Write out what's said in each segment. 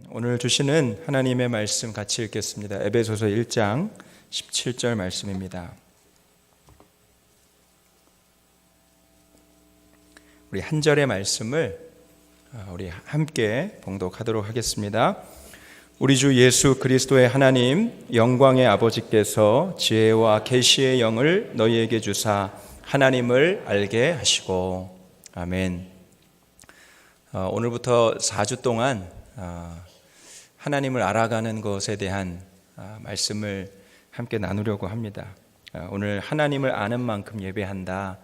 오늘 주시는 하나님의 말씀 같이 읽겠습니다. 에베소서 1장 17절 말씀입니다. 우리 한 절의 말씀을 우리 함께 봉독하도록 하겠습니다. 우리 주 예수 그리스도의 하나님 영광의 아버지께서 지혜와 계시의 영을 너희에게 주사 하나님을 알게 하시고. 아멘. 오늘부터 4주 동안 하나님을 알아가는 것에 대한 말씀을 함께 나누려고 합니다. 오늘 하나님을 아는 만큼 예배한다,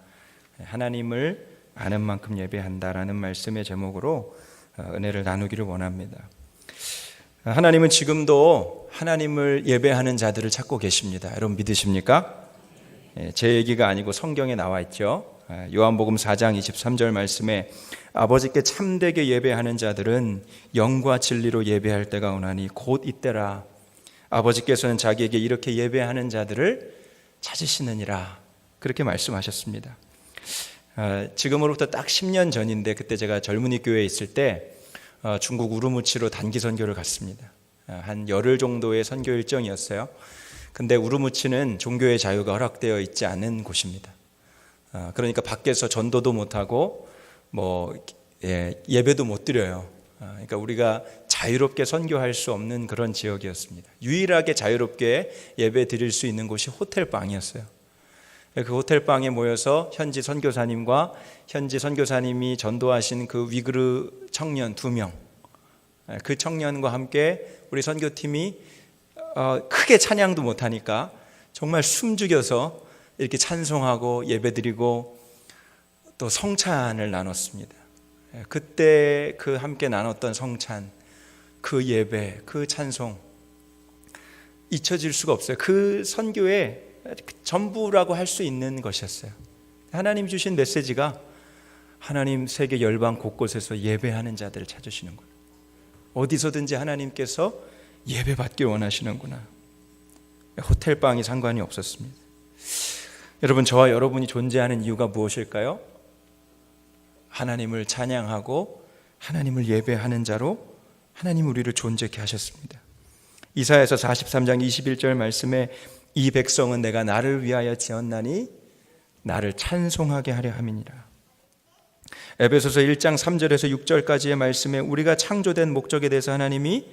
하나님을 아는 만큼 예배한다라는 말씀의 제목으로 은혜를 나누기를 원합니다. 하나님은 지금도 하나님을 예배하는 자들을 찾고 계십니다. 여러분 믿으십니까? 제 얘기가 아니고 성경에 나와 있죠. 요한복음 4장 23절 말씀에 아버지께 참되게 예배하는 자들은 영과 진리로 예배할 때가 오나니 곧 이때라. 아버지께서는 자기에게 이렇게 예배하는 자들을 찾으시느니라. 그렇게 말씀하셨습니다. 지금으로부터 딱 10년 전인데 그때 제가 젊은이 교회에 있을 때 중국 우르무치로 단기 선교를 갔습니다. 한 열흘 정도의 선교 일정이었어요. 근데 우르무치는 종교의 자유가 허락되어 있지 않은 곳입니다. 그러니까 밖에서 전도도 못하고 예배도 못 드려요. 그러니까 우리가 자유롭게 선교할 수 없는 그런 지역이었습니다. 유일하게 자유롭게 예배 드릴 수 있는 곳이 호텔방이었어요. 그 호텔방에 모여서 현지 선교사님과 현지 선교사님이 전도하신 그 위그르 청년 2명, 그 청년과 함께 우리 선교팀이 크게 찬양도 못하니까 정말 숨죽여서 이렇게 찬송하고 예배드리고 또 성찬을 나눴습니다. 그때 그 함께 나눴던 성찬, 그 예배, 그 찬송 잊혀질 수가 없어요. 그 선교의 전부라고 할 수 있는 것이었어요. 하나님 주신 메시지가 하나님 세계 열방 곳곳에서 예배하는 자들을 찾으시는 거예요. 어디서든지 하나님께서 예배받기 원하시는구나. 호텔방이 상관이 없었습니다. 여러분, 저와 여러분이 존재하는 이유가 무엇일까요? 하나님을 찬양하고 하나님을 예배하는 자로 하나님 우리를 존재케 하셨습니다. 이사야서 43장 21절 말씀에 이 백성은 내가 나를 위하여 지었나니 나를 찬송하게 하려 함이니라. 에베소서 1장 3절에서 6절까지의 말씀에 우리가 창조된 목적에 대해서 하나님이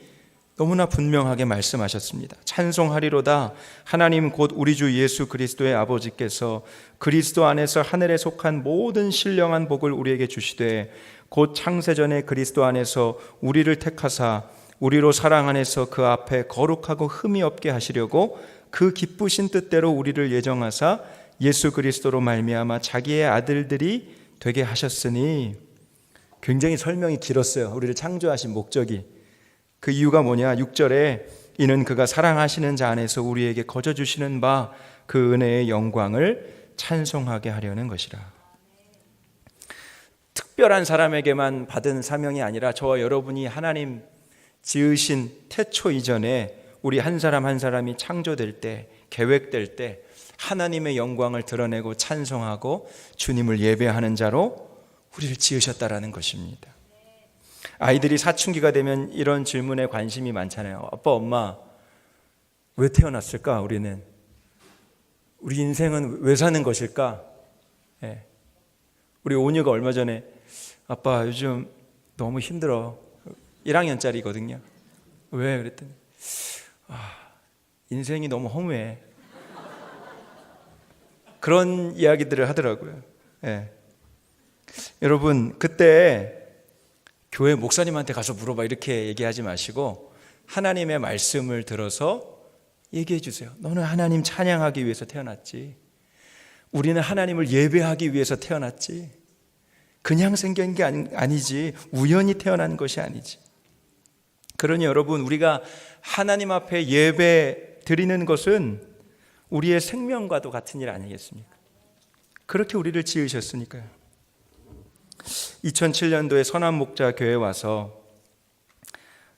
너무나 분명하게 말씀하셨습니다. 찬송하리로다. 하나님 곧 우리 주 예수 그리스도의 아버지께서 그리스도 안에서 하늘에 속한 모든 신령한 복을 우리에게 주시되 곧 창세전에 그리스도 안에서 우리를 택하사 우리로 사랑 안에서 그 앞에 거룩하고 흠이 없게 하시려고 그 기쁘신 뜻대로 우리를 예정하사 예수 그리스도로 말미암아 자기의 아들들이 되게 하셨으니. 굉장히 설명이 길었어요. 우리를 창조하신 목적이. 그 이유가 뭐냐? 6절에 이는 그가 사랑하시는 자 안에서 우리에게 거저 주시는 바 그 은혜의 영광을 찬송하게 하려는 것이라. 특별한 사람에게만 받은 사명이 아니라 저와 여러분이 하나님 지으신 태초 이전에 우리 한 사람 한 사람이 창조될 때, 계획될 때 하나님의 영광을 드러내고 찬송하고 주님을 예배하는 자로 우리를 지으셨다라는 것입니다. 아이들이 사춘기가 되면 이런 질문에 관심이 많잖아요. 아빠, 엄마, 왜 태어났을까? 우리 인생은 왜 사는 것일까? 우리 오뉴가 얼마 전에 아빠 요즘 너무 힘들어. 1학년짜리거든요. 왜? 그랬더니 인생이 너무 허무해. 그런 이야기들을 하더라고요. 여러분, 그때 교회 목사님한테 가서 물어봐 이렇게 얘기하지 마시고 하나님의 말씀을 들어서 얘기해 주세요. 너는 하나님 찬양하기 위해서 태어났지. 우리는 하나님을 예배하기 위해서 태어났지. 그냥 생긴 게 아니지. 우연히 태어난 것이 아니지. 그러니 여러분, 우리가 하나님 앞에 예배 드리는 것은 우리의 생명과도 같은 일 아니겠습니까? 그렇게 우리를 지으셨으니까요. 2007년도에 선한 목자 교회에 와서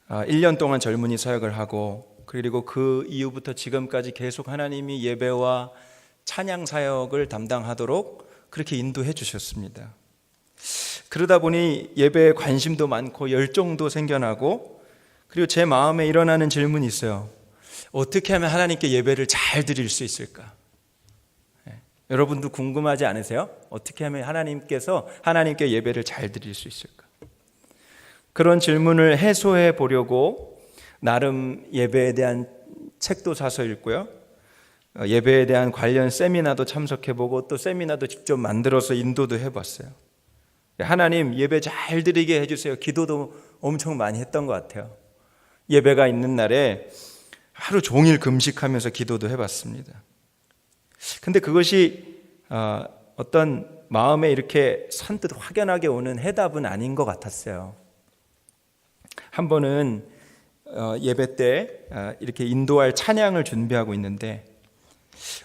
1년 동안 젊은이 사역을 하고, 그리고 그 이후부터 지금까지 계속 하나님이 예배와 찬양 사역을 담당하도록 그렇게 인도해 주셨습니다. 그러다 보니 예배에 관심도 많고 열정도 생겨나고, 그리고 제 마음에 일어나는 질문이 있어요. 어떻게 하면 하나님께 예배를 잘 드릴 수 있을까? 여러분도 궁금하지 않으세요? 어떻게 하면 하나님께 예배를 잘 드릴 수 있을까? 그런 질문을 해소해 보려고 나름 예배에 대한 책도 사서 읽고요. 예배에 대한 관련 세미나도 참석해보고 또 세미나도 직접 만들어서 인도도 해봤어요. 하나님 예배 잘 드리게 해주세요. 기도도 엄청 많이 했던 것 같아요. 예배가 있는 날에 하루 종일 금식하면서 기도도 해봤습니다. 근데 그것이 어떤 마음에 이렇게 선뜻 확연하게 오는 해답은 아닌 것 같았어요. 한 번은 예배 때 이렇게 인도할 찬양을 준비하고 있는데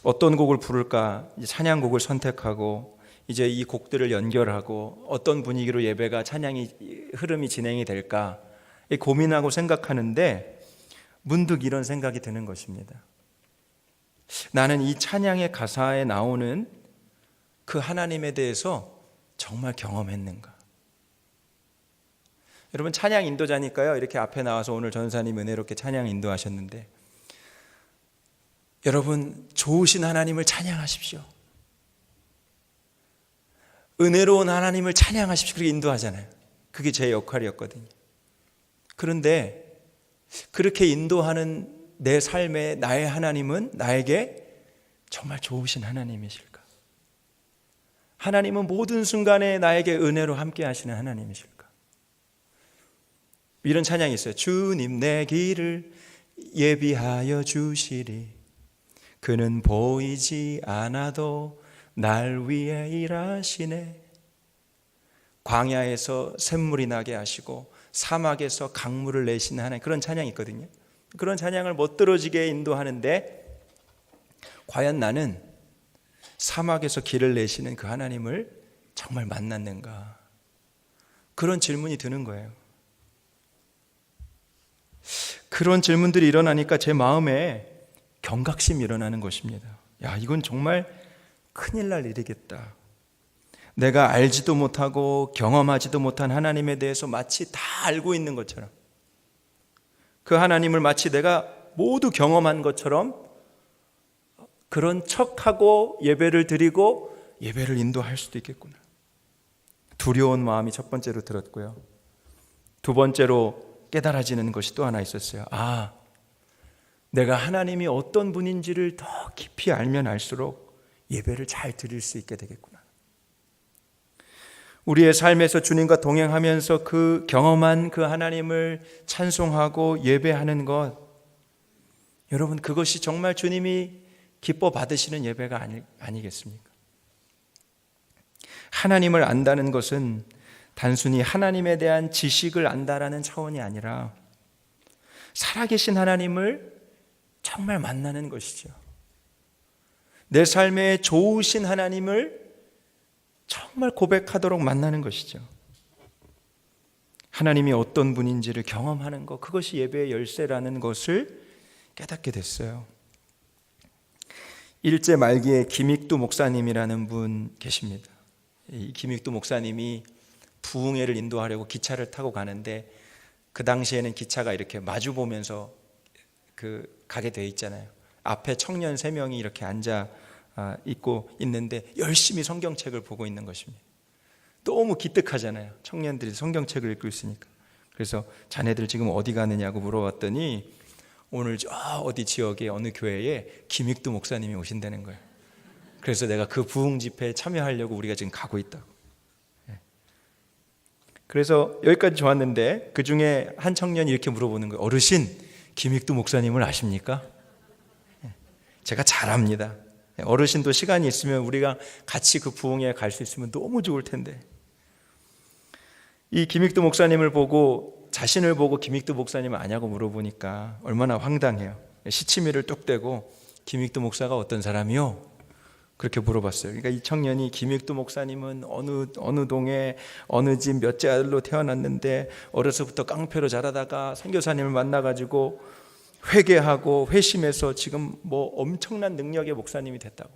어떤 곡을 부를까 찬양곡을 선택하고 이제 이 곡들을 연결하고 어떤 분위기로 예배가 찬양이 흐름이 진행이 될까 고민하고 생각하는데 문득 이런 생각이 드는 것입니다. 나는 이 찬양의 가사에 나오는 그 하나님에 대해서 정말 경험했는가? 여러분 찬양 인도자니까요. 이렇게 앞에 나와서 오늘 전사님 은혜롭게 찬양 인도하셨는데 여러분 좋으신 하나님을 찬양하십시오. 은혜로운 하나님을 찬양하십시오. 그렇게 인도하잖아요. 그게 제 역할이었거든요. 그런데 그렇게 인도하는 내 삶의 나의 하나님은 나에게 정말 좋으신 하나님이실까? 하나님은 모든 순간에 나에게 은혜로 함께 하시는 하나님이실까? 이런 찬양이 있어요. 주님 내 길을 예비하여 주시리 그는 보이지 않아도 날 위해 일하시네. 광야에서 샘물이 나게 하시고 사막에서 강물을 내시는 하나님, 그런 찬양이 있거든요. 그런 찬양을 멋들어지게 인도하는데 과연 나는 사막에서 길을 내시는 그 하나님을 정말 만났는가? 그런 질문이 드는 거예요. 그런 질문들이 일어나니까 제 마음에 경각심이 일어나는 것입니다. 야, 이건 정말 큰일 날 일이겠다. 내가 알지도 못하고 경험하지도 못한 하나님에 대해서 마치 다 알고 있는 것처럼, 그 하나님을 마치 내가 모두 경험한 것처럼 그런 척하고 예배를 드리고 예배를 인도할 수도 있겠구나. 두려운 마음이 첫 번째로 들었고요. 두 번째로 깨달아지는 것이 또 하나 있었어요. 아, 내가 하나님이 어떤 분인지를 더 깊이 알면 알수록 예배를 잘 드릴 수 있게 되겠구나. 우리의 삶에서 주님과 동행하면서 그 경험한 그 하나님을 찬송하고 예배하는 것, 여러분 그것이 정말 주님이 기뻐 받으시는 예배가 아니겠습니까? 하나님을 안다는 것은 단순히 하나님에 대한 지식을 안다라는 차원이 아니라 살아계신 하나님을 정말 만나는 것이죠. 내 삶에 좋으신 하나님을 정말 고백하도록 만나는 것이죠. 하나님이 어떤 분인지를 경험하는 것, 그것이 예배의 열쇠라는 것을 깨닫게 됐어요. 일제 말기에 김익두 목사님이라는 분 계십니다. 이 김익두 목사님이 부흥회를 인도하려고 기차를 타고 가는데 그 당시에는 기차가 이렇게 마주 보면서 가게 돼 있잖아요. 앞에 청년 3명이 이렇게 앉아 있고 있는데 열심히 성경책을 보고 있는 것입니다. 너무 기특하잖아요. 청년들이 성경책을 읽고 있으니까. 그래서 자네들 지금 어디 가느냐고 물어봤더니 오늘 저 어디 지역에 어느 교회에 김익두 목사님이 오신다는 거예요. 그래서 내가 그 부흥 집회에 참여하려고 우리가 지금 가고 있다고. 그래서 여기까지 좋았는데 그 중에 한 청년이 이렇게 물어보는 거예요. 어르신, 김익두 목사님을 아십니까? 제가 잘 압니다. 어르신도 시간이 있으면 우리가 같이 그 부흥회에 갈 수 있으면 너무 좋을 텐데. 이 김익두 목사님을 보고, 자신을 보고 김익두 목사님을 아냐고 물어보니까 얼마나 황당해요. 시치미를 뚝 떼고 김익두 목사가 어떤 사람이요? 그렇게 물어봤어요. 그러니까 이 청년이 김익두 목사님은 어느 동에 어느 집 몇째 아들로 태어났는데 어려서부터 깡패로 자라다가 선교사님을 만나가지고 회개하고 회심해서 지금 뭐 엄청난 능력의 목사님이 됐다고,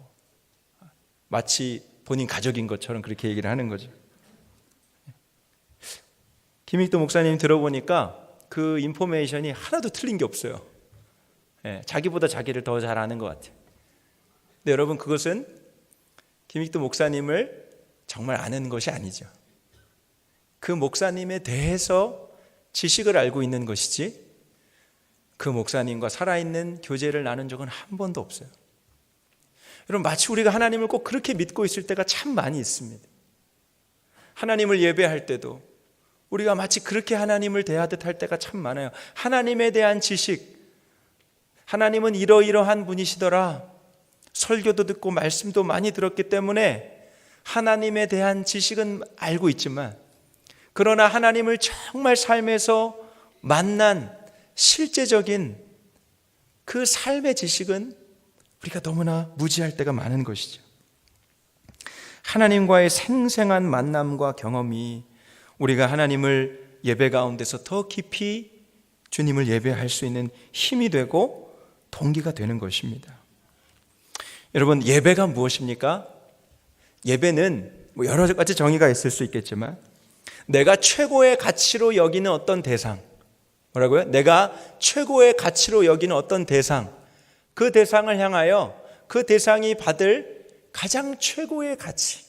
마치 본인 가족인 것처럼 그렇게 얘기를 하는 거죠. 김익두 목사님 들어보니까 그 인포메이션이 하나도 틀린 게 없어요. 자기보다 자기를 더 잘 아는 것 같아요. 근데 여러분, 그것은 김익두 목사님을 정말 아는 것이 아니죠. 그 목사님에 대해서 지식을 알고 있는 것이지 그 목사님과 살아있는 교제를 나눈 적은 한 번도 없어요. 여러분, 마치 우리가 하나님을 꼭 그렇게 믿고 있을 때가 참 많이 있습니다. 하나님을 예배할 때도 우리가 마치 그렇게 하나님을 대하듯 할 때가 참 많아요. 하나님에 대한 지식, 하나님은 이러이러한 분이시더라, 설교도 듣고 말씀도 많이 들었기 때문에 하나님에 대한 지식은 알고 있지만, 그러나 하나님을 정말 삶에서 만난 실제적인 그 삶의 지식은 우리가 너무나 무지할 때가 많은 것이죠. 하나님과의 생생한 만남과 경험이 우리가 하나님을 예배 가운데서 더 깊이 주님을 예배할 수 있는 힘이 되고 동기가 되는 것입니다. 여러분, 예배가 무엇입니까? 예배는 여러 가지 정의가 있을 수 있겠지만, 내가 최고의 가치로 여기는 어떤 대상, 뭐라고요? 내가 최고의 가치로 여기는 어떤 대상, 그 대상을 향하여 그 대상이 받을 가장 최고의 가치에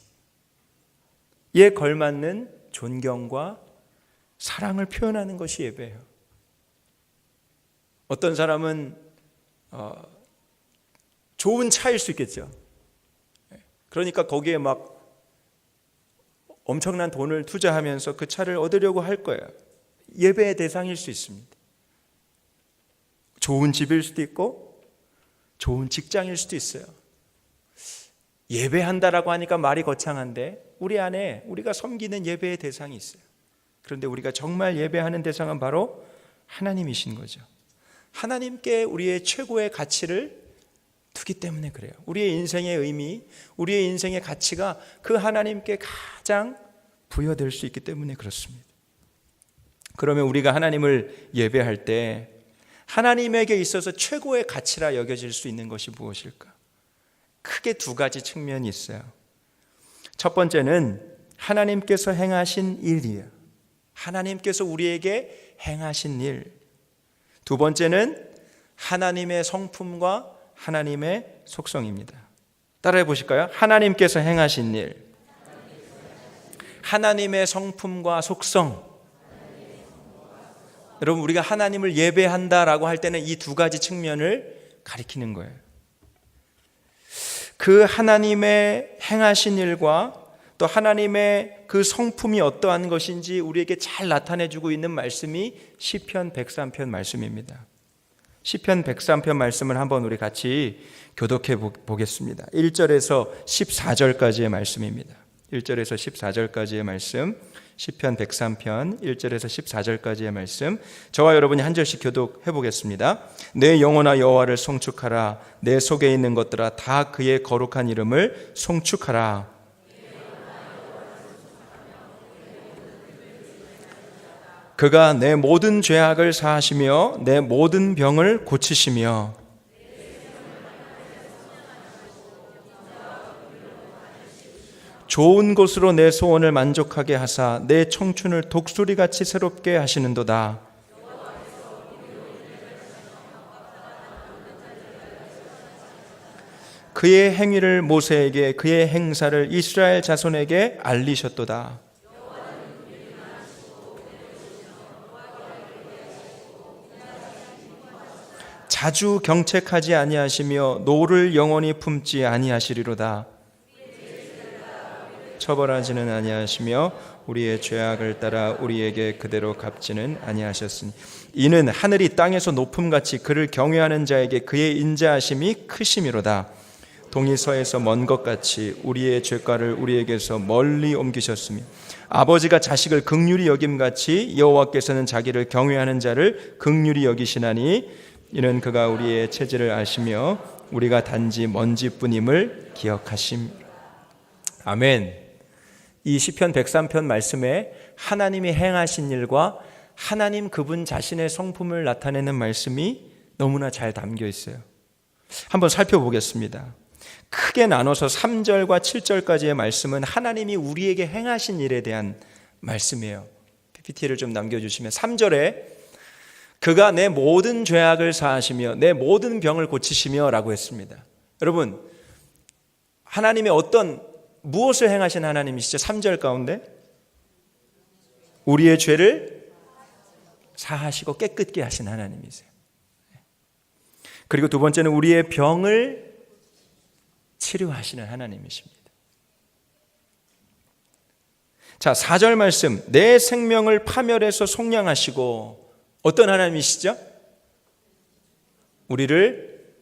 걸맞는 존경과 사랑을 표현하는 것이 예배예요. 어떤 사람은 좋은 차일 수 있겠죠. 그러니까 거기에 막 엄청난 돈을 투자하면서 그 차를 얻으려고 할 거예요. 예배의 대상일 수 있습니다. 좋은 집일 수도 있고 좋은 직장일 수도 있어요. 예배한다라고 하니까 말이 거창한데 우리 안에 우리가 섬기는 예배의 대상이 있어요. 그런데 우리가 정말 예배하는 대상은 바로 하나님이신 거죠. 하나님께 우리의 최고의 가치를 두기 때문에 그래요. 우리의 인생의 의미, 우리의 인생의 가치가 그 하나님께 가장 부여될 수 있기 때문에 그렇습니다. 그러면 우리가 하나님을 예배할 때 하나님에게 있어서 최고의 가치라 여겨질 수 있는 것이 무엇일까? 크게 두 가지 측면이 있어요. 첫 번째는 하나님께서 행하신 일이에요. 하나님께서 우리에게 행하신 일. 두 번째는 하나님의 성품과 하나님의 속성입니다. 따라해 보실까요? 하나님께서 행하신 일, 하나님의 성품과 속성. 여러분, 우리가 하나님을 예배한다라고 할 때는 이 두 가지 측면을 가리키는 거예요. 그 하나님의 행하신 일과 또 하나님의 그 성품이 어떠한 것인지 우리에게 잘 나타내주고 있는 말씀이 시편 103편 말씀입니다. 시편 103편 말씀을 한번 우리 같이 교독해 보겠습니다. 1절에서 14절까지의 말씀입니다. 1절에서 14절까지의 말씀, 시편 103편 1절에서 14절까지의 말씀, 저와 여러분이 한 절씩 교독해 보겠습니다. 내 영혼아 여호와를 송축하라. 내 속에 있는 것들아 다 그의 거룩한 이름을 송축하라. 그가 내 모든 죄악을 사하시며 내 모든 병을 고치시며 좋은 곳으로 내 소원을 만족하게 하사 내 청춘을 독수리같이 새롭게 하시는도다. 그의 행위를 모세에게, 그의 행사를 이스라엘 자손에게 알리셨도다. 자주 경책하지 아니하시며 노를 영원히 품지 아니하시리로다. 처벌하지는 아니하시며 우리의 죄악을 따라 우리에게 그대로 갚지는 아니하셨으니 이는 하늘이 땅에서 높음같이 그를 경외하는 자에게 그의 인자하심이 크심이로다. 동이 서에서 먼 것 같이 우리의 죄가를 우리에게서 멀리 옮기셨으며 아버지가 자식을 긍휼히 여김같이 여호와께서는 자기를 경외하는 자를 긍휼히 여기시나니 이는 그가 우리의 체질을 아시며 우리가 단지 먼지뿐임을 기억하심. 아멘. 이 시편 103편 말씀에 하나님이 행하신 일과 하나님 그분 자신의 성품을 나타내는 말씀이 너무나 잘 담겨 있어요. 한번 살펴보겠습니다. 크게 나눠서 3절과 7절까지의 말씀은 하나님이 우리에게 행하신 일에 대한 말씀이에요. PPT를 좀 남겨주시면 3절에 그가 내 모든 죄악을 사하시며 내 모든 병을 고치시며 라고 했습니다. 여러분, 하나님의 무엇을 행하신 하나님이시죠? 3절 가운데 우리의 죄를 사하시고 깨끗게 하신 하나님이세요. 그리고 두 번째는 우리의 병을 치료하시는 하나님이십니다. 자, 4절 말씀, 내 생명을 파멸해서 속량하시고, 어떤 하나님이시죠? 우리를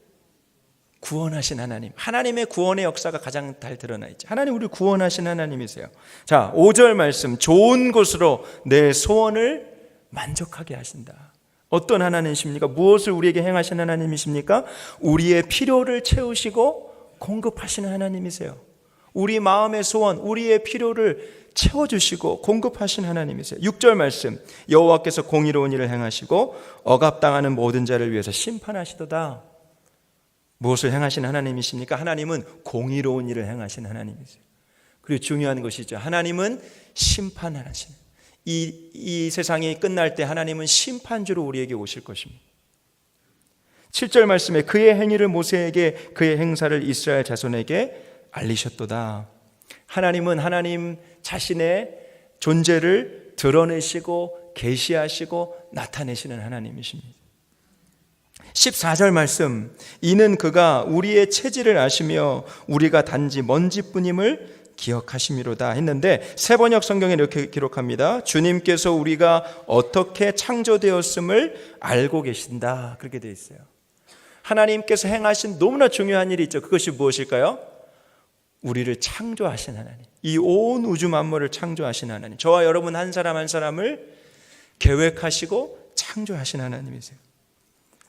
구원하신 하나님. 하나님의 구원의 역사가 가장 잘 드러나 있죠. 하나님 우리를 구원하신 하나님이세요. 자, 5절 말씀, 좋은 곳으로 내 소원을 만족하게 하신다. 어떤 하나님이십니까? 무엇을 우리에게 행하신 하나님이십니까? 우리의 필요를 채우시고 공급하시는 하나님이세요. 우리 마음의 소원, 우리의 필요를 채워주시고 공급하신 하나님이세요. 6절 말씀, 여호와께서 공의로운 일을 행하시고 억압당하는 모든 자를 위해서 심판하시도다. 무엇을 행하신 하나님이십니까? 하나님은 공의로운 일을 행하신 하나님이세요. 그리고 중요한 것이죠. 하나님은 심판하시는, 이 세상이 끝날 때 하나님은 심판주로 우리에게 오실 것입니다. 7절 말씀에 그의 행위를 모세에게, 그의 행사를 이스라엘 자손에게 알리셨도다. 하나님은 하나님 자신의 존재를 드러내시고 계시하시고 나타내시는 하나님이십니다. 14절 말씀, 이는 그가 우리의 체질을 아시며 우리가 단지 먼지뿐임을 기억하심이로다 했는데, 세번역 성경에 이렇게 기록합니다. 주님께서 우리가 어떻게 창조되었음을 알고 계신다, 그렇게 되어 있어요. 하나님께서 행하신 너무나 중요한 일이 있죠. 그것이 무엇일까요? 우리를 창조하신 하나님, 이 온 우주 만물을 창조하신 하나님, 저와 여러분 한 사람 한 사람을 계획하시고 창조하신 하나님이세요.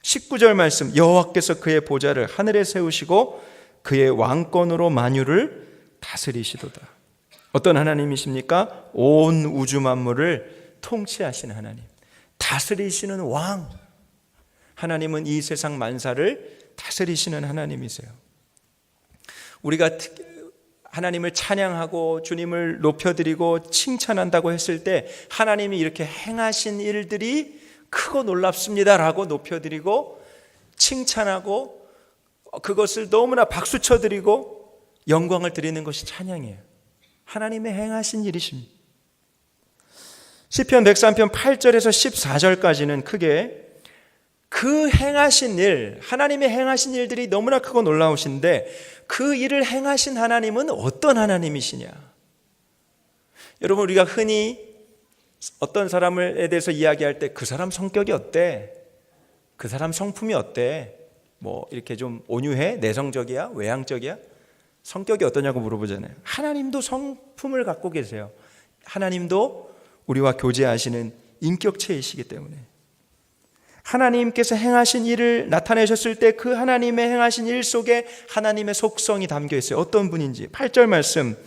19절 말씀, 여호와께서 그의 보좌를 하늘에 세우시고 그의 왕권으로 만유를 다스리시도다. 어떤 하나님이십니까? 온 우주 만물을 통치하시는 하나님, 다스리시는 왕. 하나님은 이 세상 만사를 다스리시는 하나님이세요. 우리가 하나님을 찬양하고 주님을 높여드리고 칭찬한다고 했을 때 하나님이 이렇게 행하신 일들이 크고 놀랍습니다라고 높여드리고 칭찬하고 그것을 너무나 박수쳐드리고 영광을 드리는 것이 찬양이에요. 하나님의 행하신 일이십니다. 시편 103편 8절에서 14절까지는 크게 그 행하신 일, 하나님의 행하신 일들이 너무나 크고 놀라우신데 그 일을 행하신 하나님은 어떤 하나님이시냐? 여러분, 우리가 흔히 어떤 사람에 대해서 이야기할 때 그 사람 성격이 어때? 그 사람 성품이 어때? 뭐 이렇게 좀 온유해? 내성적이야? 외향적이야? 성격이 어떠냐고 물어보잖아요. 하나님도 성품을 갖고 계세요. 하나님도 우리와 교제하시는 인격체이시기 때문에 하나님께서 행하신 일을 나타내셨을 때 그 하나님의 행하신 일 속에 하나님의 속성이 담겨 있어요. 어떤 분인지 8절 말씀,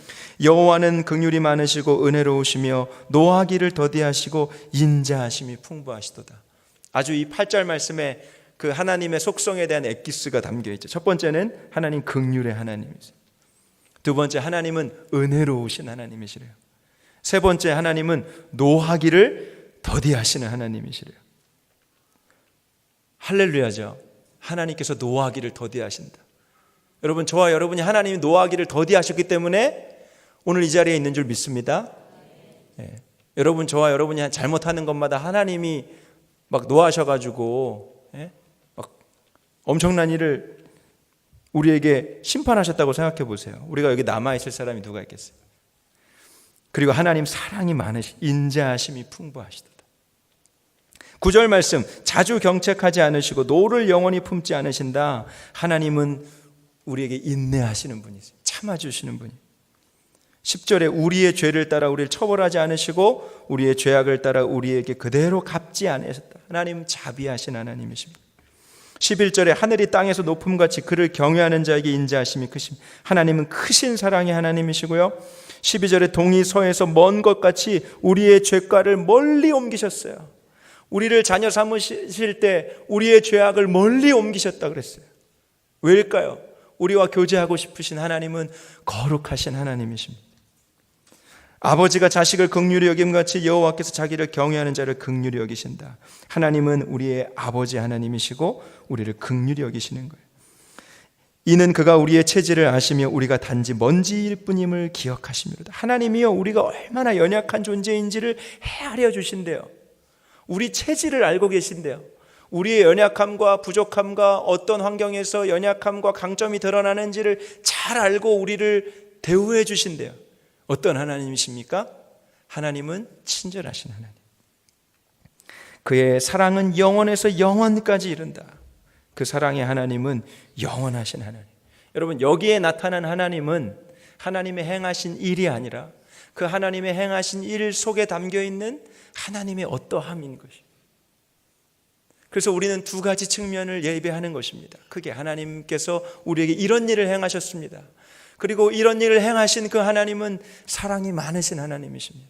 여호와는 긍휼이 많으시고 은혜로우시며 노하기를 더디하시고 인자하심이 풍부하시도다. 아주 이 8절 말씀에 그 하나님의 속성에 대한 엑기스가 담겨 있죠. 첫 번째는 하나님 긍휼의 하나님이세요. 두 번째, 하나님은 은혜로우신 하나님이시래요. 세 번째, 하나님은 노하기를 더디하시는 하나님이시래요. 할렐루야죠. 하나님께서 노하기를 더디하신다. 여러분, 저와 여러분이 하나님이 노하기를 더디하셨기 때문에 오늘 이 자리에 있는 줄 믿습니다. 예. 여러분, 저와 여러분이 잘못하는 것마다 하나님이 막 노하셔가지고 막 엄청난 일을 우리에게 심판하셨다고 생각해 보세요. 우리가 여기 남아있을 사람이 누가 있겠어요? 그리고 하나님 사랑이 많으시, 인자하심이 풍부하시도다. 9절 말씀, 자주 경책하지 않으시고 노를 영원히 품지 않으신다. 하나님은 우리에게 인내하시는 분이세요. 참아주시는 분이에요. 10절에 우리의 죄를 따라 우리를 처벌하지 않으시고 우리의 죄악을 따라 우리에게 그대로 갚지 않으셨다. 하나님 자비하신 하나님이십니다. 11절에 하늘이 땅에서 높음같이 그를 경외하는 자에게 인자하심이 크십니다. 하나님은 크신 사랑의 하나님이시고요. 12절에 동이 서에서 먼 것 같이 우리의 죄가를 멀리 옮기셨어요. 우리를 자녀 삼으실 때 우리의 죄악을 멀리 옮기셨다 그랬어요. 왜일까요? 우리와 교제하고 싶으신 하나님은 거룩하신 하나님이십니다. 아버지가 자식을 긍휼히 여김같이 여호와께서 자기를 경외하는 자를 긍휼히 여기신다. 하나님은 우리의 아버지 하나님이시고 우리를 긍휼히 여기시는 거예요. 이는 그가 우리의 체질을 아시며 우리가 단지 먼지일 뿐임을 기억하시미로다. 하나님이요, 우리가 얼마나 연약한 존재인지를 헤아려 주신대요. 우리 체질을 알고 계신대요. 우리의 연약함과 부족함과 어떤 환경에서 연약함과 강점이 드러나는지를 잘 알고 우리를 대우해 주신대요. 어떤 하나님이십니까? 하나님은 친절하신 하나님. 그의 사랑은 영원에서 영원까지 이른다. 그 사랑의 하나님은 영원하신 하나님. 여러분, 여기에 나타난 하나님은 하나님의 행하신 일이 아니라 그 하나님의 행하신 일 속에 담겨 있는 하나님의 어떠함인 것이에요. 그래서 우리는 두 가지 측면을 예배하는 것입니다. 크게 하나님께서 우리에게 이런 일을 행하셨습니다. 그리고 이런 일을 행하신 그 하나님은 사랑이 많으신 하나님이십니다.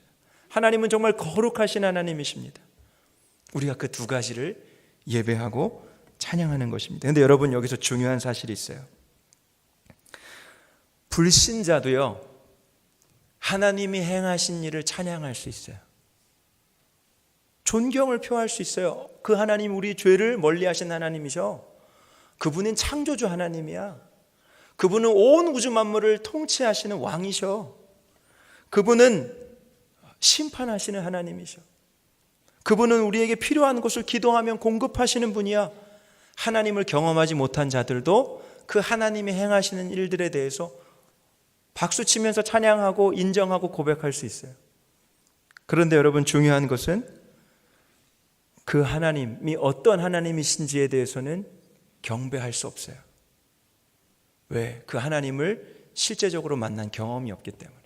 하나님은 정말 거룩하신 하나님이십니다. 우리가 그 두 가지를 예배하고 찬양하는 것입니다. 그런데 여러분, 여기서 중요한 사실이 있어요. 불신자도요, 하나님이 행하신 일을 찬양할 수 있어요. 존경을 표할 수 있어요. 그 하나님, 우리 죄를 멀리하신 하나님이셔. 그분은 창조주 하나님이야. 그분은 온 우주 만물을 통치하시는 왕이셔. 그분은 심판하시는 하나님이셔. 그분은 우리에게 필요한 것을 기도하면 공급하시는 분이야. 하나님을 경험하지 못한 자들도 그 하나님이 행하시는 일들에 대해서 박수치면서 찬양하고 인정하고 고백할 수 있어요. 그런데 여러분, 중요한 것은 그 하나님이 어떤 하나님이신지에 대해서는 경배할 수 없어요. 왜? 그 하나님을 실제적으로 만난 경험이 없기 때문에.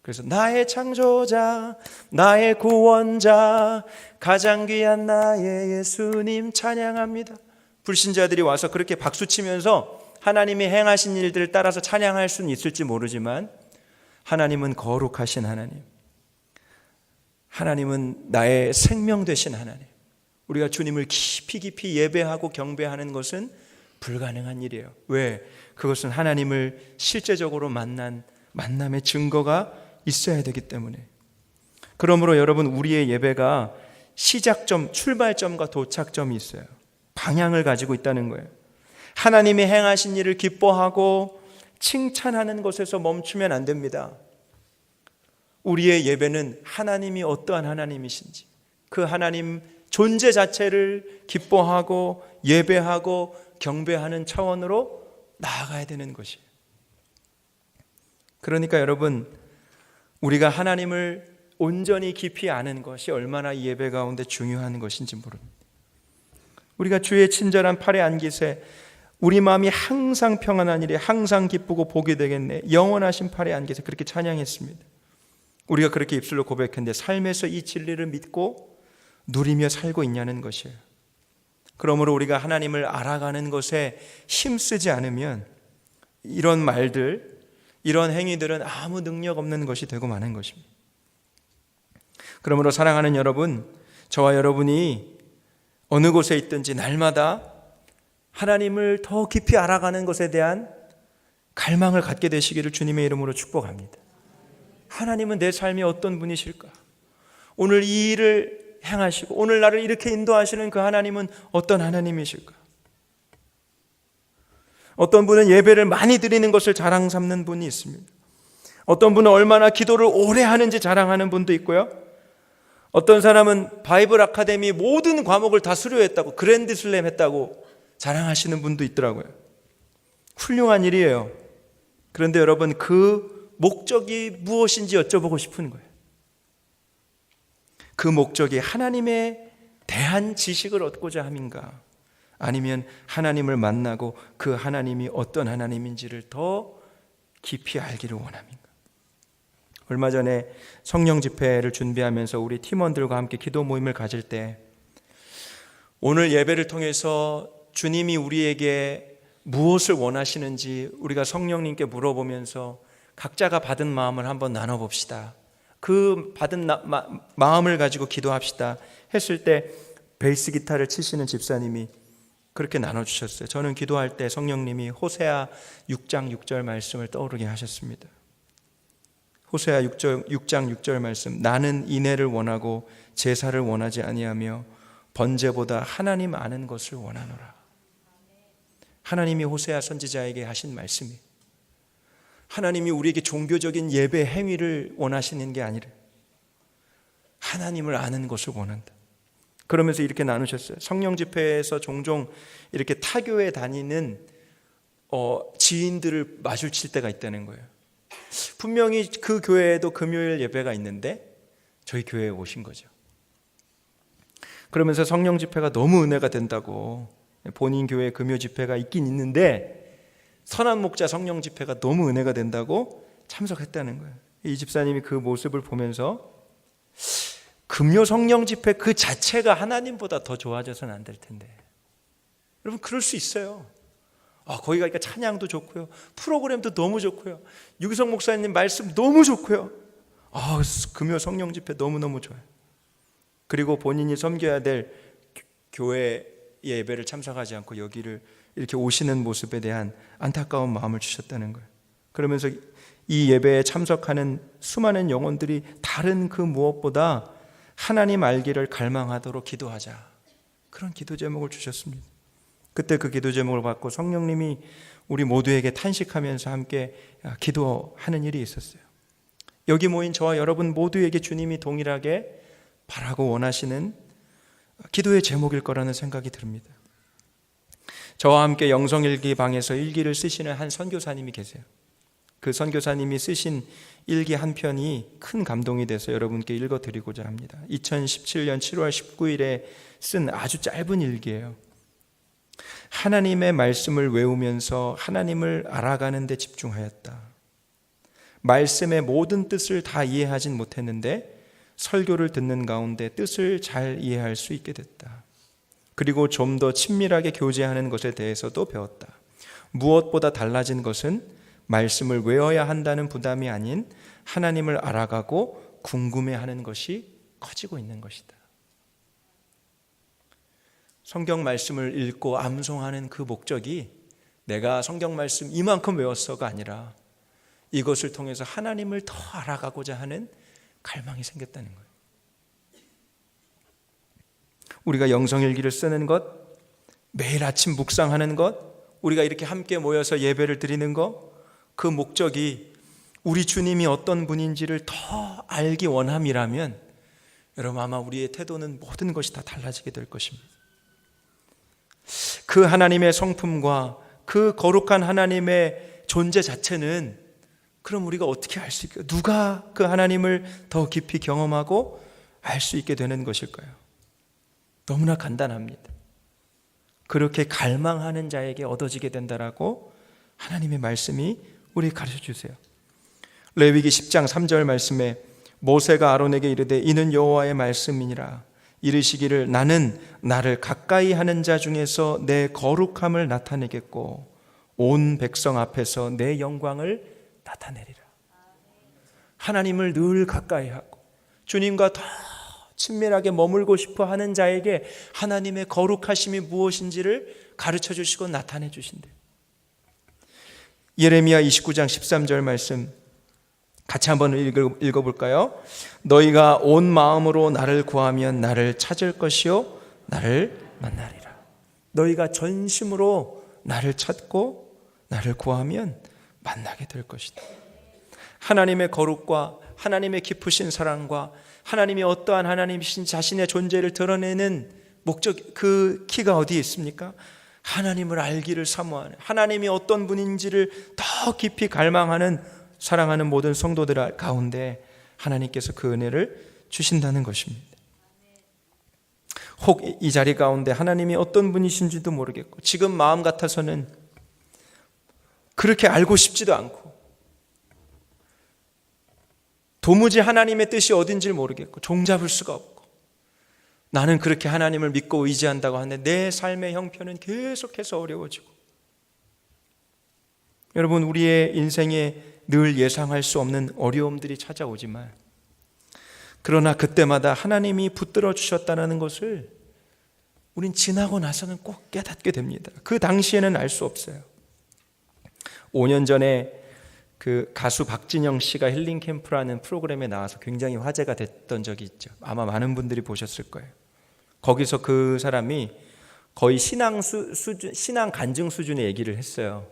그래서 나의 창조자, 나의 구원자, 가장 귀한 나의 예수님 찬양합니다. 불신자들이 와서 그렇게 박수치면서 하나님이 행하신 일들을 따라서 찬양할 수는 있을지 모르지만 하나님은 거룩하신 하나님, 하나님은 나의 생명 되신 하나님, 우리가 주님을 깊이 깊이 예배하고 경배하는 것은 불가능한 일이에요. 왜? 그것은 하나님을 실제적으로 만남의 증거가 있어야 되기 때문에. 그러므로 여러분, 우리의 예배가 시작점, 출발점과 도착점이 있어요. 방향을 가지고 있다는 거예요. 하나님이 행하신 일을 기뻐하고 칭찬하는 것에서 멈추면 안 됩니다. 우리의 예배는 하나님이 어떠한 하나님이신지, 그 하나님 존재 자체를 기뻐하고 예배하고 경배하는 차원으로 나아가야 되는 것이에요. 그러니까 여러분, 우리가 하나님을 온전히 깊이 아는 것이 얼마나 이 예배 가운데 중요한 것인지 모릅니다. 우리가 주의 친절한 팔에 안기세, 우리 마음이 항상 평안한 일에 항상 기쁘고 복이 되겠네, 영원하신 팔에 안기세, 그렇게 찬양했습니다. 우리가 그렇게 입술로 고백했는데 삶에서 이 진리를 믿고 누리며 살고 있냐는 것이에요. 그러므로 우리가 하나님을 알아가는 것에 힘쓰지 않으면 이런 말들, 이런 행위들은 아무 능력 없는 것이 되고 마는 것입니다. 그러므로 사랑하는 여러분, 저와 여러분이 어느 곳에 있든지 날마다 하나님을 더 깊이 알아가는 것에 대한 갈망을 갖게 되시기를 주님의 이름으로 축복합니다. 하나님은 내 삶이 어떤 분이실까? 오늘 이 일을 행하시고 오늘 나를 이렇게 인도하시는 그 하나님은 어떤 하나님이실까? 어떤 분은 예배를 많이 드리는 것을 자랑 삼는 분이 있습니다. 어떤 분은 얼마나 기도를 오래 하는지 자랑하는 분도 있고요. 어떤 사람은 바이블 아카데미 모든 과목을 다 수료했다고, 그랜드 슬램 했다고 자랑하시는 분도 있더라고요. 훌륭한 일이에요. 그런데 여러분, 그 목적이 무엇인지 여쭤보고 싶은 거예요. 그 목적이 하나님에 대한 지식을 얻고자 함인가? 아니면 하나님을 만나고 그 하나님이 어떤 하나님인지를 더 깊이 알기를 원함인가? 얼마 전에 성령 집회를 준비하면서 우리 팀원들과 함께 기도 모임을 가질 때 오늘 예배를 통해서 주님이 우리에게 무엇을 원하시는지 우리가 성령님께 물어보면서 각자가 받은 마음을 한번 나눠봅시다. 그 받은 마음을 가지고 기도합시다 했을 때 베이스 기타를 치시는 집사님이 그렇게 나눠주셨어요. 저는 기도할 때 성령님이 호세아 6장 6절 말씀을 떠오르게 하셨습니다. 호세아 6장 6절 말씀, 나는 인애를 원하고 제사를 원하지 아니하며 번제보다 하나님 아는 것을 원하노라. 하나님이 호세아 선지자에게 하신 말씀이에요. 하나님이 우리에게 종교적인 예배 행위를 원하시는 게 아니라 하나님을 아는 것을 원한다. 그러면서 이렇게 나누셨어요. 성령 집회에서 종종 이렇게 타교에 다니는 지인들을 마주칠 때가 있다는 거예요. 분명히 그 교회에도 금요일 예배가 있는데 저희 교회에 오신 거죠. 그러면서 성령 집회가 너무 은혜가 된다고, 본인 교회 금요 집회가 있긴 있는데 선한 목자 성령 집회가 너무 은혜가 된다고 참석했다는 거예요. 이 집사님이 그 모습을 보면서 금요 성령 집회 그 자체가 하나님보다 더 좋아져서는 안 될 텐데. 여러분, 그럴 수 있어요. 거기 가니까 찬양도 좋고요, 프로그램도 너무 좋고요, 유기성 목사님 말씀 너무 좋고요, 금요 성령 집회 너무너무 좋아요. 그리고 본인이 섬겨야 될 교회 예배를 참석하지 않고 여기를 이렇게 오시는 모습에 대한 안타까운 마음을 주셨다는 거예요. 그러면서 이 예배에 참석하는 수많은 영혼들이 다른 그 무엇보다 하나님 알기를 갈망하도록 기도하자, 그런 기도 제목을 주셨습니다. 그때 그 기도 제목을 받고 성령님이 우리 모두에게 탄식하면서 함께 기도하는 일이 있었어요. 여기 모인 저와 여러분 모두에게 주님이 동일하게 바라고 원하시는 기도의 제목일 거라는 생각이 듭니다. 저와 함께 영성일기 방에서 일기를 쓰시는 한 선교사님이 계세요. 그 선교사님이 쓰신 일기 한 편이 큰 감동이 돼서 여러분께 읽어드리고자 합니다. 2017년 7월 19일에 쓴 아주 짧은 일기예요. 하나님의 말씀을 외우면서 하나님을 알아가는 데 집중하였다. 말씀의 모든 뜻을 다 이해하진 못했는데 설교를 듣는 가운데 뜻을 잘 이해할 수 있게 됐다. 그리고 좀 더 친밀하게 교제하는 것에 대해서도 배웠다. 무엇보다 달라진 것은 말씀을 외워야 한다는 부담이 아닌 하나님을 알아가고 궁금해하는 것이 커지고 있는 것이다. 성경 말씀을 읽고 암송하는 그 목적이 내가 성경 말씀 이만큼 외웠어가 아니라 이것을 통해서 하나님을 더 알아가고자 하는 갈망이 생겼다는 거예요. 우리가 영성일기를 쓰는 것, 매일 아침 묵상하는 것, 우리가 이렇게 함께 모여서 예배를 드리는 것, 그 목적이 우리 주님이 어떤 분인지를 더 알기 원함이라면 여러분, 아마 우리의 태도는 모든 것이 다 달라지게 될 것입니다. 그 하나님의 성품과 그 거룩한 하나님의 존재 자체는 그럼 우리가 어떻게 알 수 있을까요? 누가 그 하나님을 더 깊이 경험하고 알 수 있게 되는 것일까요? 너무나 간단합니다. 그렇게 갈망하는 자에게 얻어지게 된다라고 하나님의 말씀이 우리 가르쳐 주세요. 레위기 10장 3절 말씀에 모세가 아론에게 이르되 이는 여호와의 말씀이니라. 이르시기를 나는 나를 가까이 하는 자 중에서 내 거룩함을 나타내겠고 온 백성 앞에서 내 영광을 나타내리라. 하나님을 늘 가까이 하고 주님과 더 친밀하게 머물고 싶어 하는 자에게 하나님의 거룩하심이 무엇인지를 가르쳐 주시고 나타내 주신대요. 예레미야 29장 13절 말씀 같이 한번 읽어볼까요? 너희가 온 마음으로 나를 구하면 나를 찾을 것이요 나를 만나리라. 너희가 전심으로 나를 찾고 나를 구하면 만나게 될 것이다. 하나님의 거룩과 하나님의 깊으신 사랑과 하나님이 어떠한 하나님이신 자신의 존재를 드러내는 목적, 그 키가 어디에 있습니까? 하나님을 알기를 사모하는, 하나님이 어떤 분인지를 더 깊이 갈망하는, 사랑하는 모든 성도들 가운데 하나님께서 그 은혜를 주신다는 것입니다. 혹 이 자리 가운데 하나님이 어떤 분이신지도 모르겠고 지금 마음 같아서는 그렇게 알고 싶지도 않고 도무지 하나님의 뜻이 어딘지를 모르겠고 종잡을 수가 없고 나는 그렇게 하나님을 믿고 의지한다고 하는데 내 삶의 형편은 계속해서 어려워지고, 여러분, 우리의 인생에 늘 예상할 수 없는 어려움들이 찾아오지만 그러나 그때마다 하나님이 붙들어 주셨다는 것을 우린 지나고 나서는 꼭 깨닫게 됩니다. 그 당시에는 알 수 없어요. 5년 전에 그 가수 박진영 씨가 힐링 캠프라는 프로그램에 나와서 굉장히 화제가 됐던 적이 있죠. 아마 많은 분들이 보셨을 거예요. 거기서 그 사람이 거의 신앙 간증 수준의 얘기를 했어요.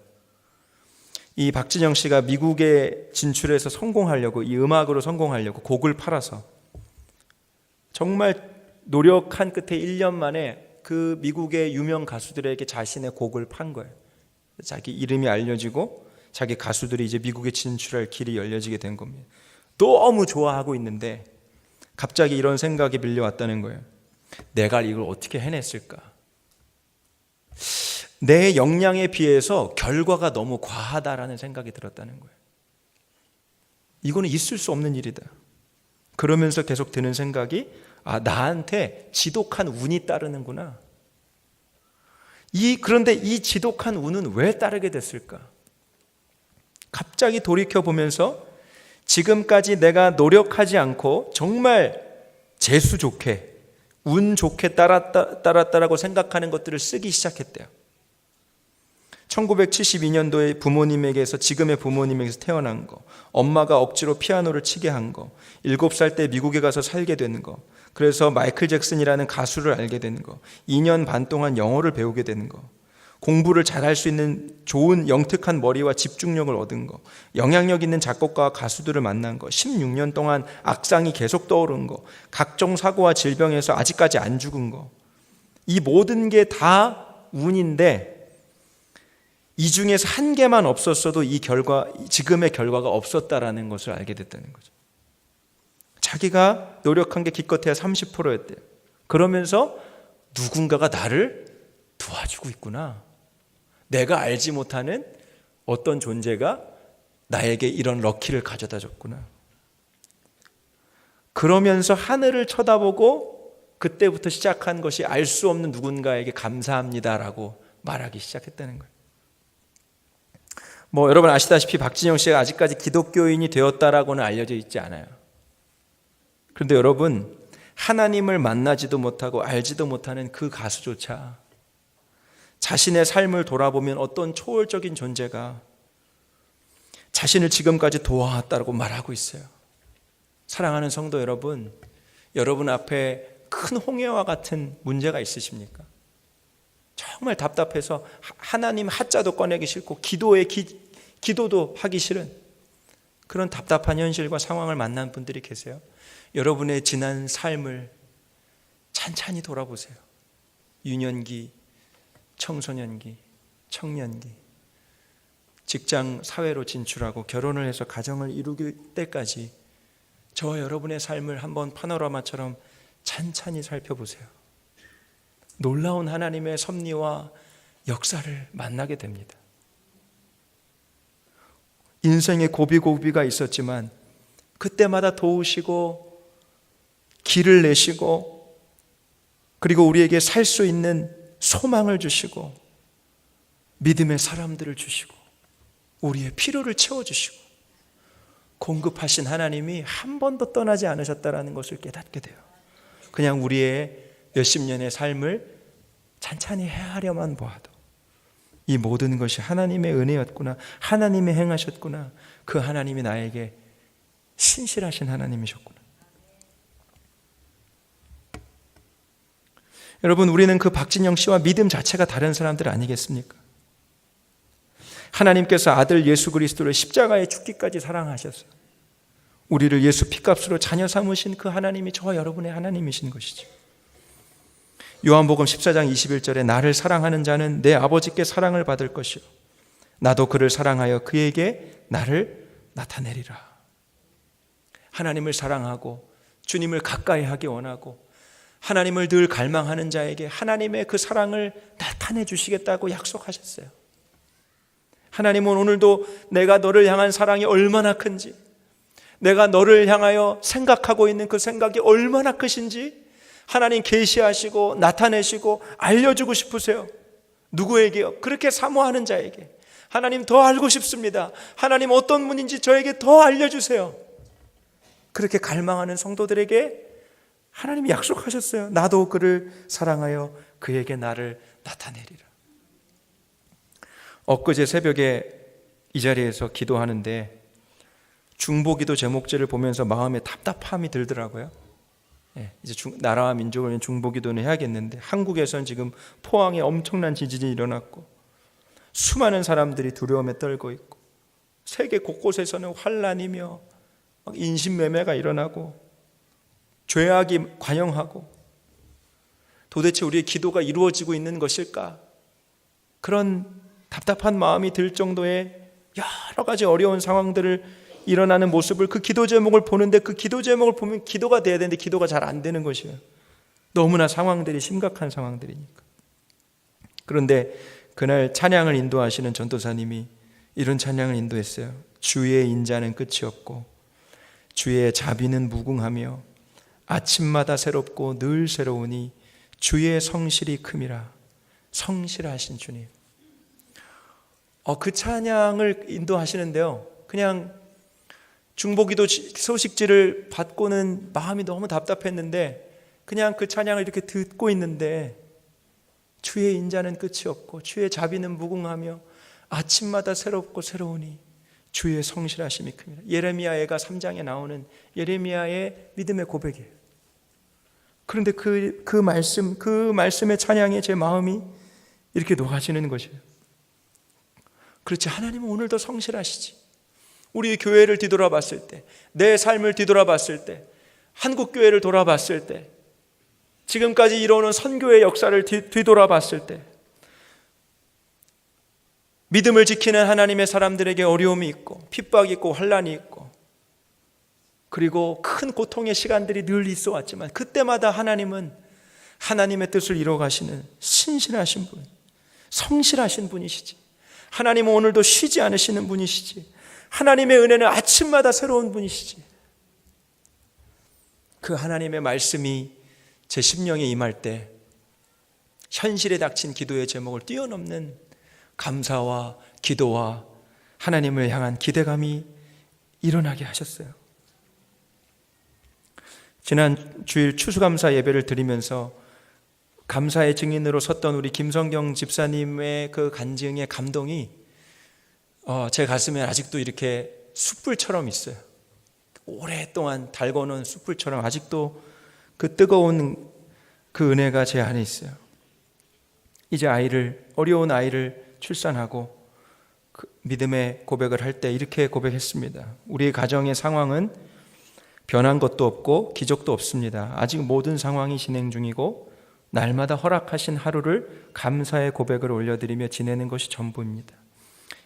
이 박진영 씨가 미국에 진출해서 성공하려고, 이 음악으로 성공하려고 곡을 팔아서 정말 노력한 끝에 1년 만에 그 미국의 유명 가수들에게 자신의 곡을 판 거예요. 자기 이름이 알려지고 자기 가수들이 이제 미국에 진출할 길이 열려지게 된 겁니다. 너무 좋아하고 있는데 갑자기 이런 생각이 밀려왔다는 거예요. 내가 이걸 어떻게 해냈을까? 내 역량에 비해서 결과가 너무 과하다라는 생각이 들었다는 거예요. 이거는 있을 수 없는 일이다. 그러면서 계속 드는 생각이, 나한테 지독한 운이 따르는구나. 그런데 이 지독한 운은 왜 따르게 됐을까? 갑자기 돌이켜보면서 지금까지 내가 노력하지 않고 정말 재수 좋게, 운 좋게 따랐다라고 생각하는 것들을 쓰기 시작했대요. 1972년도에 부모님에게서, 지금의 부모님에게서 태어난 거, 엄마가 억지로 피아노를 치게 한 거, 7살 때 미국에 가서 살게 되는 거, 그래서 마이클 잭슨이라는 가수를 알게 되는 거, 2년 반 동안 영어를 배우게 되는 거, 공부를 잘할 수 있는 좋은 영특한 머리와 집중력을 얻은 거, 영향력 있는 작곡가와 가수들을 만난 거, 16년 동안 악상이 계속 떠오른 거, 각종 사고와 질병에서 아직까지 안 죽은 거, 이 모든 게 다 운인데 이 중에서 한 개만 없었어도 지금의 결과가 없었다라는 것을 알게 됐다는 거죠. 자기가 노력한 게 기껏해야 30%였대요. 그러면서 누군가가 나를 도와주고 있구나. 내가 알지 못하는 어떤 존재가 나에게 이런 럭키를 가져다 줬구나. 그러면서 하늘을 쳐다보고 그때부터 시작한 것이 알 수 없는 누군가에게 감사합니다라고 말하기 시작했다는 거예요. 여러분 아시다시피 박진영 씨가 아직까지 기독교인이 되었다라고는 알려져 있지 않아요. 그런데 여러분, 하나님을 만나지도 못하고 알지도 못하는 그 가수조차 자신의 삶을 돌아보면 어떤 초월적인 존재가 자신을 지금까지 도와왔다고 말하고 있어요. 사랑하는 성도 여러분, 여러분 앞에 큰 홍해와 같은 문제가 있으십니까? 정말 답답해서 하나님 하자도 꺼내기 싫고 기도도 하기 싫은 그런 답답한 현실과 상황을 만난 분들이 계세요. 여러분의 지난 삶을 찬찬히 돌아보세요. 유년기, 청소년기, 청년기, 직장, 사회로 진출하고 결혼을 해서 가정을 이루길 때까지 저와 여러분의 삶을 한번 파노라마처럼 찬찬히 살펴보세요. 놀라운 하나님의 섭리와 역사를 만나게 됩니다. 인생의 고비고비가 있었지만 그때마다 도우시고 길을 내시고 그리고 우리에게 살 수 있는 소망을 주시고 믿음의 사람들을 주시고 우리의 필요를 채워주시고 공급하신 하나님이 한 번도 떠나지 않으셨다는 것을 깨닫게 돼요. 그냥 우리의 몇십 년의 삶을 찬찬히 헤아려만 보아도 이 모든 것이 하나님의 은혜였구나, 하나님이 행하셨구나, 그 하나님이 나에게 신실하신 하나님이셨구나. 여러분, 우리는 그 박진영 씨와 믿음 자체가 다른 사람들 아니겠습니까? 하나님께서 아들 예수 그리스도를 십자가에 죽기까지 사랑하셨어요. 우리를 예수 피값으로 자녀 삼으신 그 하나님이 저와 여러분의 하나님이신 것이죠. 요한복음 14장 21절에 나를 사랑하는 자는 내 아버지께 사랑을 받을 것이요 나도 그를 사랑하여 그에게 나를 나타내리라. 하나님을 사랑하고 주님을 가까이 하기 원하고 하나님을 늘 갈망하는 자에게 하나님의 그 사랑을 나타내 주시겠다고 약속하셨어요. 하나님은 오늘도 내가 너를 향한 사랑이 얼마나 큰지, 내가 너를 향하여 생각하고 있는 그 생각이 얼마나 크신지 하나님 계시하시고 나타내시고 알려주고 싶으세요. 누구에게요? 그렇게 사모하는 자에게. 하나님 더 알고 싶습니다. 하나님 어떤 분인지 저에게 더 알려주세요. 그렇게 갈망하는 성도들에게 하나님이 약속하셨어요. 나도 그를 사랑하여 그에게 나를 나타내리라. 엊그제 새벽에 이 자리에서 기도하는데 중보기도 제목제를 보면서 마음에 답답함이 들더라고요. 이제 나라와 민족을 위한 중보기도는 해야겠는데 한국에선 지금 포항에 엄청난 지진이 일어났고 수많은 사람들이 두려움에 떨고 있고 세계 곳곳에서는 환란이며 인신매매가 일어나고 죄악이 관영하고 도대체 우리의 기도가 이루어지고 있는 것일까? 그런 답답한 마음이 들 정도의 여러 가지 어려운 상황들을 일어나는 모습을 그 기도 제목을 보는데 그 기도 제목을 보면 기도가 돼야 되는데 기도가 잘 안 되는 것이에요. 너무나 상황들이 심각한 상황들이니까. 그런데 그날 찬양을 인도하시는 전도사님이 이런 찬양을 인도했어요. 주의 인자는 끝이 없고 주의 자비는 무궁하며 아침마다 새롭고 늘 새로우니 주의 성실이 큼이라. 성실하신 주님. 그 찬양을 인도하시는데요, 그냥 중보기도 소식지를 받고는 마음이 너무 답답했는데 그냥 그 찬양을 이렇게 듣고 있는데 주의 인자는 끝이 없고 주의 자비는 무궁하며 아침마다 새롭고 새로우니 주의 성실하심이 큽니다. 예레미야가 3장에 나오는 예레미야의 믿음의 고백이에요. 그런데 그 말씀의 찬양에 제 마음이 이렇게 녹아지는 것이에요. 그렇지, 하나님은 오늘도 성실하시지. 우리 교회를 뒤돌아봤을 때, 내 삶을 뒤돌아봤을 때, 한국교회를 돌아봤을 때, 지금까지 이뤄오는 선교의 역사를 뒤돌아봤을 때 믿음을 지키는 하나님의 사람들에게 어려움이 있고 핍박이 있고 환란이 있고 그리고 큰 고통의 시간들이 늘 있어 왔지만 그때마다 하나님은 하나님의 뜻을 이루어 가시는 신실하신 분, 성실하신 분이시지. 하나님은 오늘도 쉬지 않으시는 분이시지. 하나님의 은혜는 아침마다 새로운 분이시지. 그 하나님의 말씀이 제 심령에 임할 때 현실에 닥친 기도의 제목을 뛰어넘는 감사와 기도와 하나님을 향한 기대감이 일어나게 하셨어요. 지난 주일 추수감사 예배를 드리면서 감사의 증인으로 섰던 우리 김성경 집사님의 그 간증의 감동이 제 가슴에 아직도 이렇게 숯불처럼 있어요. 오랫동안 달궈놓은 숯불처럼 아직도 그 뜨거운 그 은혜가 제 안에 있어요. 이제 어려운 아이를 출산하고 그 믿음의 고백을 할 때 이렇게 고백했습니다. 우리의 가정의 상황은 변한 것도 없고 기적도 없습니다. 아직 모든 상황이 진행 중이고 날마다 허락하신 하루를 감사의 고백을 올려드리며 지내는 것이 전부입니다.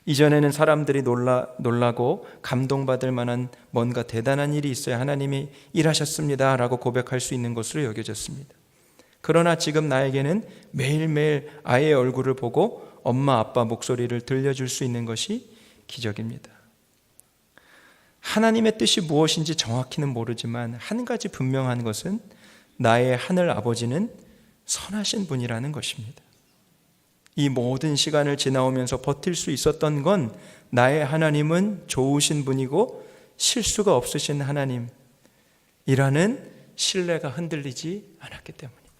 이전에는 사람들이 놀라고 감동받을 만한 뭔가 대단한 일이 있어야 하나님이 일하셨습니다 라고 고백할 수 있는 것으로 여겨졌습니다. 그러나 지금 나에게는 매일매일 아이의 얼굴을 보고 엄마 아빠 목소리를 들려줄 수 있는 것이 기적입니다. 하나님의 뜻이 무엇인지 정확히는 모르지만 한 가지 분명한 것은 나의 하늘 아버지는 선하신 분이라는 것입니다. 이 모든 시간을 지나오면서 버틸 수 있었던 건 나의 하나님은 좋으신 분이고 실수가 없으신 하나님이라는 신뢰가 흔들리지 않았기 때문입니다.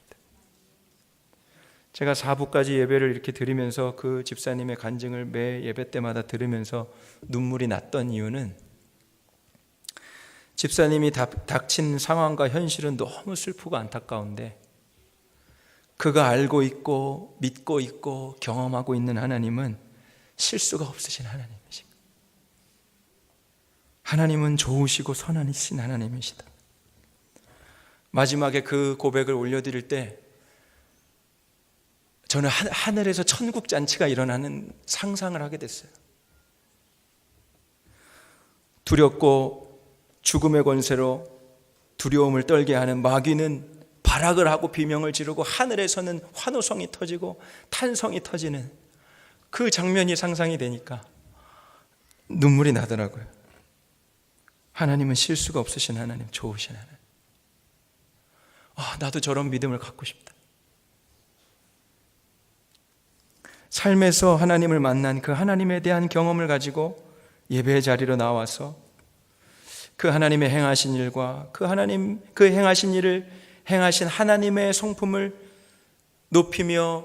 제가 4부까지 예배를 이렇게 드리면서 그 집사님의 간증을 매 예배 때마다 들으면서 눈물이 났던 이유는 집사님이 닥친 상황과 현실은 너무 슬프고 안타까운데 그가 알고 있고 믿고 있고 경험하고 있는 하나님은 실수가 없으신 하나님이시고 하나님은 좋으시고 선하신 하나님이시다. 마지막에 그 고백을 올려드릴 때 저는 하늘에서 천국 잔치가 일어나는 상상을 하게 됐어요. 두렵고 죽음의 권세로 두려움을 떨게 하는 마귀는 발악을 하고 비명을 지르고 하늘에서는 환호성이 터지고 탄성이 터지는 그 장면이 상상이 되니까 눈물이 나더라고요. 하나님은 실수가 없으신 하나님, 좋으신 하나님. 나도 저런 믿음을 갖고 싶다. 삶에서 하나님을 만난 그 하나님에 대한 경험을 가지고 예배의 자리로 나와서 그 하나님의 행하신 일과 그 행하신 일을 행하신 하나님의 성품을 높이며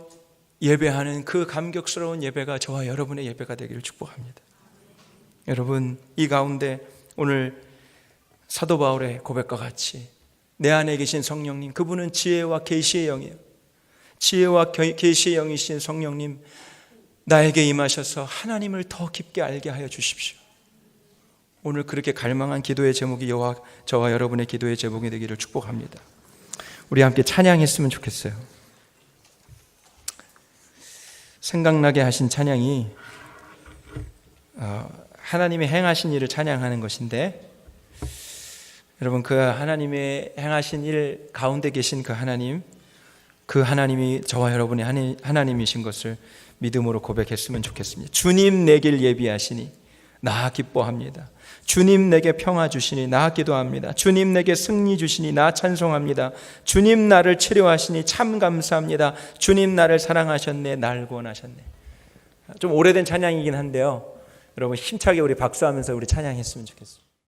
예배하는 그 감격스러운 예배가 저와 여러분의 예배가 되기를 축복합니다. 여러분, 이 가운데 오늘 사도 바울의 고백과 같이 내 안에 계신 성령님, 그분은 지혜와 계시의 영이에요. 지혜와 계시의 영이신 성령님, 나에게 임하셔서 하나님을 더 깊게 알게 하여 주십시오. 오늘 그렇게 갈망한 기도의 제목이 저와 여러분의 기도의 제목이 되기를 축복합니다. 우리 함께 찬양했으면 좋겠어요. 생각나게 하신 찬양이 하나님이 행하신 일을 찬양하는 것인데, 여러분 그 하나님의 행하신 일 가운데 계신 그 하나님이 저와 여러분의 하나님이신 것을 믿음으로 고백했으면 좋겠습니다. 주님 내 길 예비하시니 나 기뻐합니다. 주님 내게 평화 주시니 나 기도합니다. 주님 내게 승리 주시니 나 찬송합니다. 주님 나를 치료하시니 참 감사합니다. 주님 나를 사랑하셨네, 날 구원하셨네. 좀 오래된 찬양이긴 한데요, 여러분 힘차게 우리 박수하면서 우리 찬양했으면 좋겠습니다.